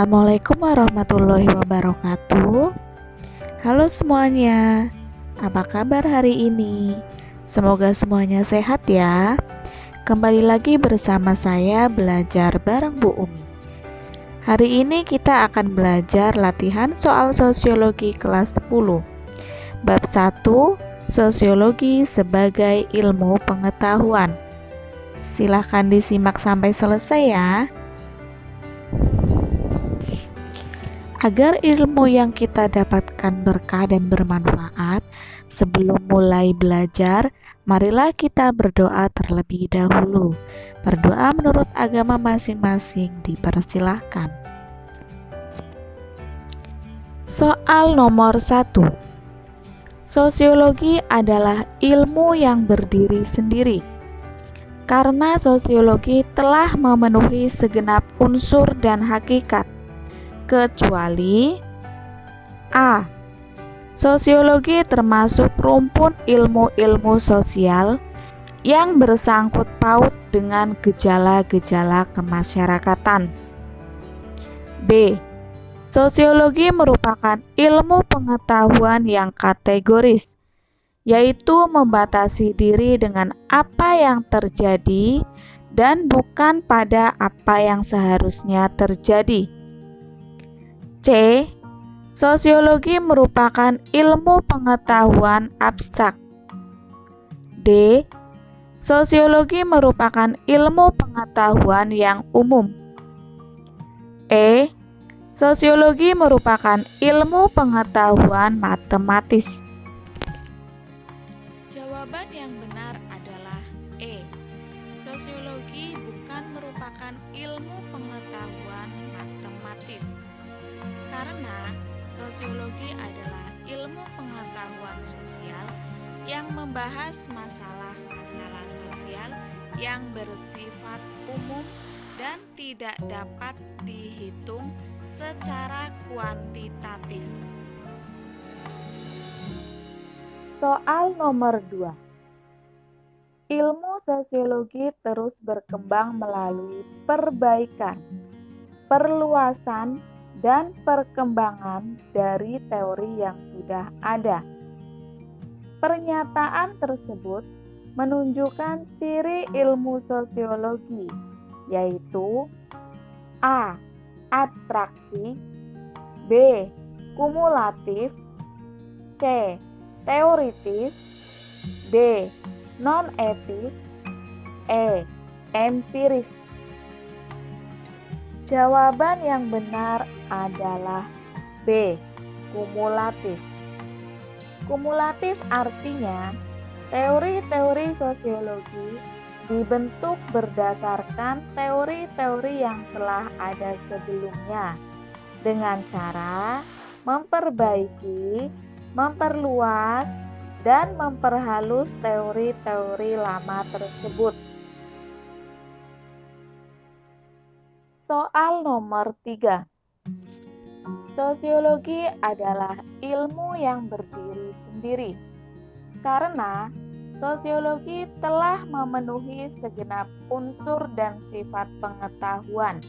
Assalamualaikum warahmatullahi wabarakatuh. Halo semuanya, apa kabar hari ini? Semoga semuanya sehat ya. Kembali lagi bersama saya belajar bareng Bu Umi. Hari ini kita akan belajar latihan soal sosiologi kelas 10. Bab 1, Sosiologi sebagai ilmu pengetahuan. Silahkan disimak sampai selesai ya. Agar ilmu yang kita dapatkan berkah dan bermanfaat, sebelum mulai belajar, marilah kita berdoa terlebih dahulu. Berdoa menurut agama masing-masing dipersilahkan. Soal nomor 1. Sosiologi adalah ilmu yang berdiri sendiri. Karena sosiologi telah memenuhi segenap unsur dan hakikat, kecuali A. Sosiologi termasuk rumpun ilmu-ilmu sosial yang bersangkut paut dengan gejala-gejala kemasyarakatan. B. Sosiologi merupakan ilmu pengetahuan yang kategoris, yaitu membatasi diri dengan apa yang terjadi dan bukan pada apa yang seharusnya terjadi. C. Sosiologi merupakan ilmu pengetahuan abstrak. D. Sosiologi merupakan ilmu pengetahuan yang umum. E. Sosiologi merupakan ilmu pengetahuan matematis. Jawaban yang benar adalah E. Sosiologi bukan merupakan ilmu pengetahuan matematis. Karena sosiologi adalah ilmu pengetahuan sosial yang membahas masalah-masalah sosial yang bersifat umum dan tidak dapat dihitung secara kuantitatif. Soal nomor 2. Ilmu sosiologi terus berkembang melalui perbaikan, perluasan, dan perkembangan dari teori yang sudah ada. Pernyataan tersebut menunjukkan ciri ilmu sosiologi, yaitu A. Abstraksi, B. Kumulatif, C. Teoritis, D. Non-etis, E. Empiris. Jawaban yang benar adalah B. Kumulatif. Kumulatif artinya teori-teori sosiologi dibentuk berdasarkan teori-teori yang telah ada sebelumnya dengan cara memperbaiki, memperluas, dan memperhalus teori-teori lama tersebut. Soal nomor 3. Sosiologi adalah ilmu yang berdiri sendiri. Karena sosiologi telah memenuhi segenap unsur dan sifat pengetahuan,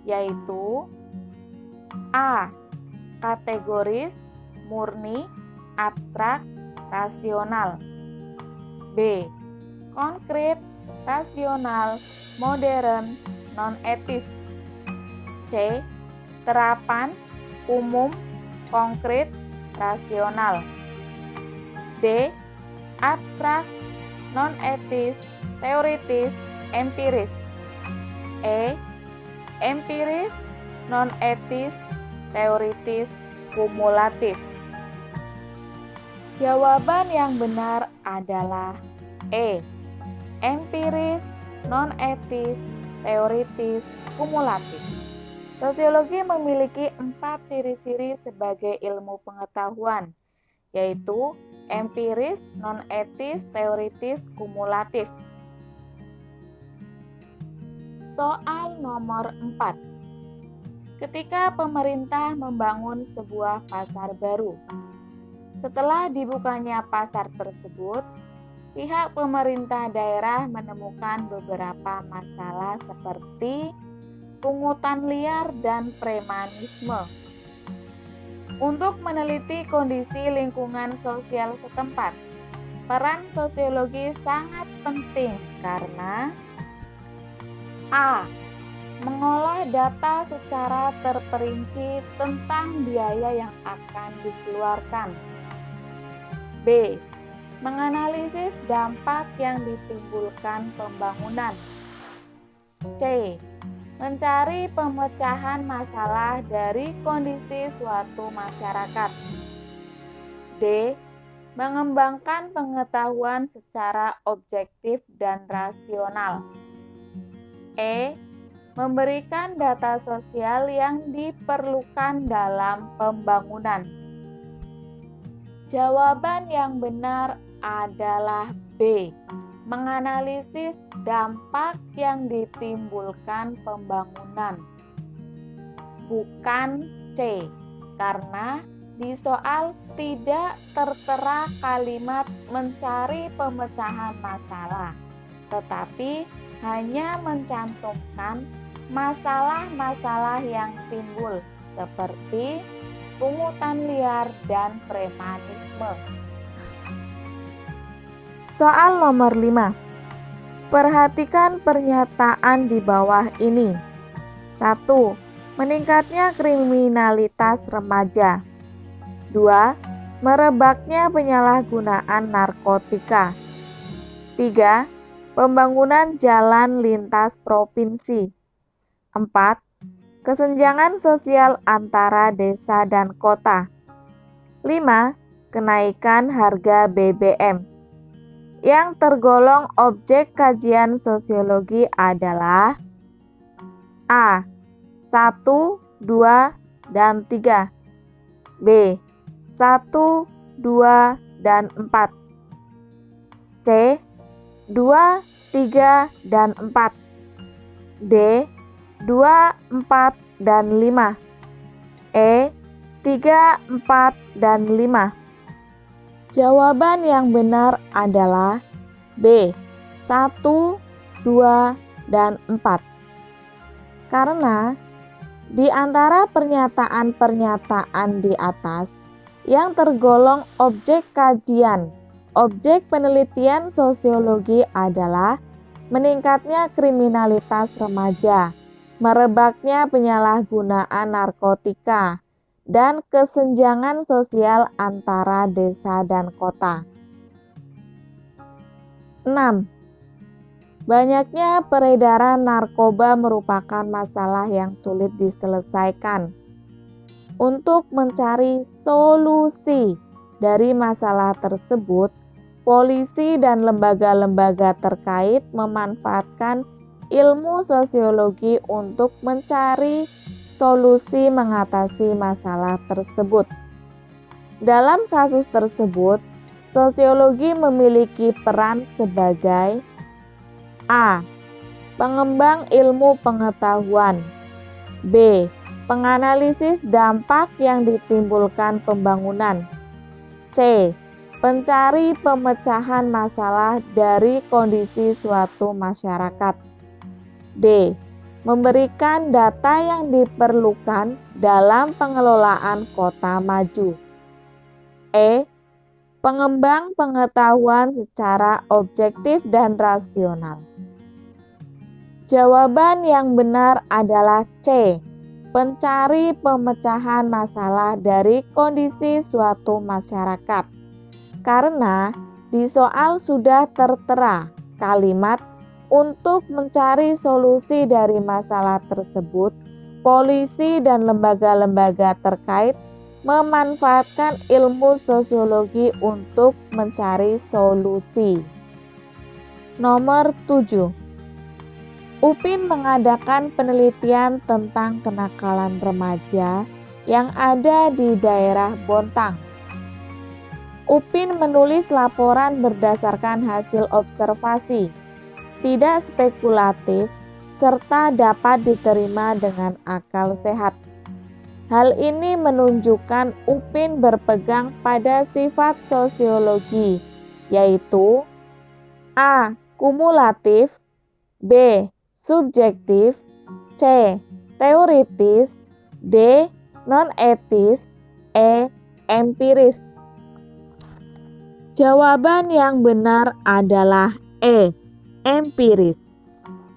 yaitu A. Kategoris, murni, abstrak, rasional. B. Konkret, rasional, modern, non-etis. C. Terapan, umum, konkret, rasional. D. Abstrak, non-etis, teoritis, empiris. E. Empiris, non-etis, teoritis, kumulatif. Jawaban yang benar adalah E. Empiris, non-etis, teoritis, kumulatif. Sosiologi memiliki 4 ciri-ciri sebagai ilmu pengetahuan, yaitu empiris, non-etis, teoritis, kumulatif. Soal nomor 4. Ketika pemerintah membangun sebuah pasar baru, setelah dibukanya pasar tersebut, pihak pemerintah daerah menemukan beberapa masalah seperti pungutan liar, dan premanisme. Untuk meneliti kondisi lingkungan sosial setempat, peran sosiologi sangat penting karena A. Mengolah data secara terperinci tentang biaya yang akan dikeluarkan. B. Menganalisis dampak yang ditimbulkan pembangunan. C. Mencari pemecahan masalah dari kondisi suatu masyarakat. D. Mengembangkan pengetahuan secara objektif dan rasional. E. Memberikan data sosial yang diperlukan dalam pembangunan. Jawaban yang benar adalah B. Menganalisis dampak yang ditimbulkan pembangunan. Bukan C, karena di soal tidak tertera kalimat mencari pemecahan masalah, tetapi hanya mencantumkan masalah-masalah yang timbul seperti pungutan liar dan premanisme. Soal nomor 5. Perhatikan pernyataan di bawah ini. 1. Meningkatnya kriminalitas remaja. 2. Merebaknya penyalahgunaan narkotika. 3. Pembangunan jalan lintas provinsi. 4. Kesenjangan sosial antara desa dan kota. 5. Kenaikan harga BBM. Yang tergolong objek kajian sosiologi adalah A. 1, 2, dan 3. B. 1, 2, dan 4. C. 2, 3, dan 4. D. 2, 4, dan 5. E. 3, 4, dan 5. Jawaban yang benar adalah B. 1, 2, dan 4. Karena di antara pernyataan-pernyataan di atas yang tergolong objek kajian, objek penelitian sosiologi adalah meningkatnya kriminalitas remaja, merebaknya penyalahgunaan narkotika, dan kesenjangan sosial antara desa dan kota. 6. Banyaknya peredaran narkoba merupakan masalah yang sulit diselesaikan. Untuk mencari solusi dari masalah tersebut, polisi dan lembaga-lembaga terkait memanfaatkan ilmu sosiologi untuk mencari solusi mengatasi masalah tersebut. Dalam kasus tersebut, sosiologi memiliki peran sebagai A. Pengembang ilmu pengetahuan. B. Penganalisis dampak yang ditimbulkan pembangunan. C. Pencari pemecahan masalah dari kondisi suatu masyarakat. D. Memberikan data yang diperlukan dalam pengelolaan kota maju. E. Pengembang pengetahuan secara objektif dan rasional. Jawaban yang benar adalah C. Pencari pemecahan masalah dari kondisi suatu masyarakat. Karena di soal sudah tertera kalimat untuk mencari solusi dari masalah tersebut, polisi dan lembaga-lembaga terkait memanfaatkan ilmu sosiologi untuk mencari solusi. Nomor 7. UPIN mengadakan penelitian tentang kenakalan remaja yang ada di daerah Bontang. UPIN menulis laporan berdasarkan hasil observasi, tidak spekulatif, serta dapat diterima dengan akal sehat. Hal ini menunjukkan UPIN berpegang pada sifat sosiologi, yaitu A. Kumulatif, B. Subjektif, C. Teoritis, D. Non-etis, E. Empiris. Jawaban yang benar adalah E. Empiris.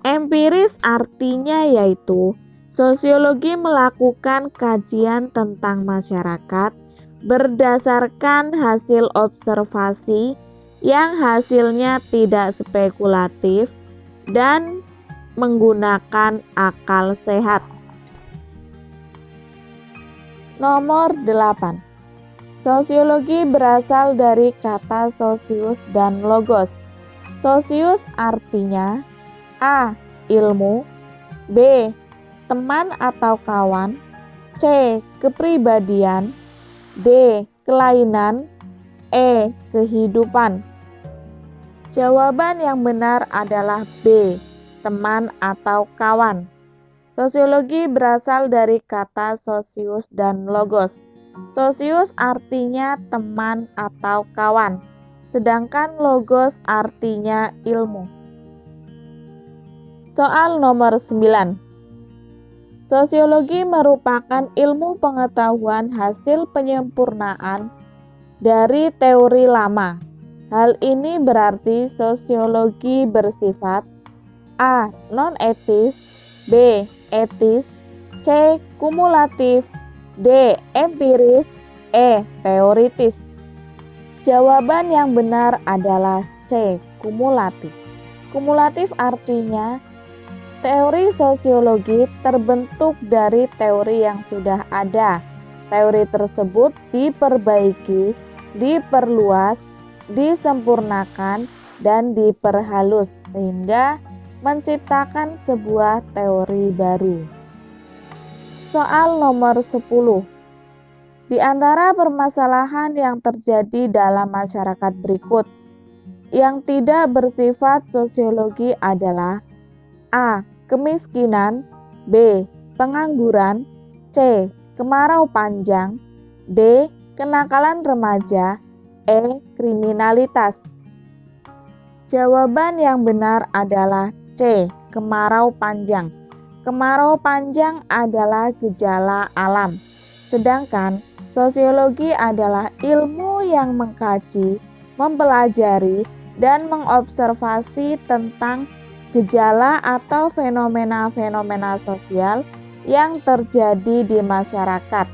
Empiris artinya yaitu sosiologi melakukan kajian tentang masyarakat berdasarkan hasil observasi yang hasilnya tidak spekulatif dan menggunakan akal sehat. Nomor 8. Sosiologi berasal dari kata sosius dan logos. Sosius artinya A. Ilmu, B. Teman atau kawan, C. Kepribadian, D. Kelainan, E. Kehidupan. Jawaban yang benar adalah B. Teman atau kawan. Sosiologi berasal dari kata sosius dan logos. Sosius artinya teman atau kawan, sedangkan logos artinya ilmu. Soal nomor 9. Sosiologi merupakan ilmu pengetahuan hasil penyempurnaan dari teori lama. Hal ini berarti sosiologi bersifat A. Non-etis, B. Etis, C. Kumulatif, D. Empiris, E. Teoritis. Jawaban yang benar adalah C. Kumulatif. Kumulatif artinya teori sosiologi terbentuk dari teori yang sudah ada. Teori tersebut diperbaiki, diperluas, disempurnakan, dan diperhalus sehingga menciptakan sebuah teori baru. Soal nomor 10. Di antara permasalahan yang terjadi dalam masyarakat berikut, yang tidak bersifat sosiologi adalah A. Kemiskinan, B. Pengangguran, C. Kemarau panjang, D. Kenakalan remaja, E. Kriminalitas. Jawaban yang benar adalah C. Kemarau panjang. Kemarau panjang adalah gejala alam, sedangkan sosiologi adalah ilmu yang mengkaji, mempelajari, dan mengobservasi tentang gejala atau fenomena-fenomena sosial yang terjadi di masyarakat.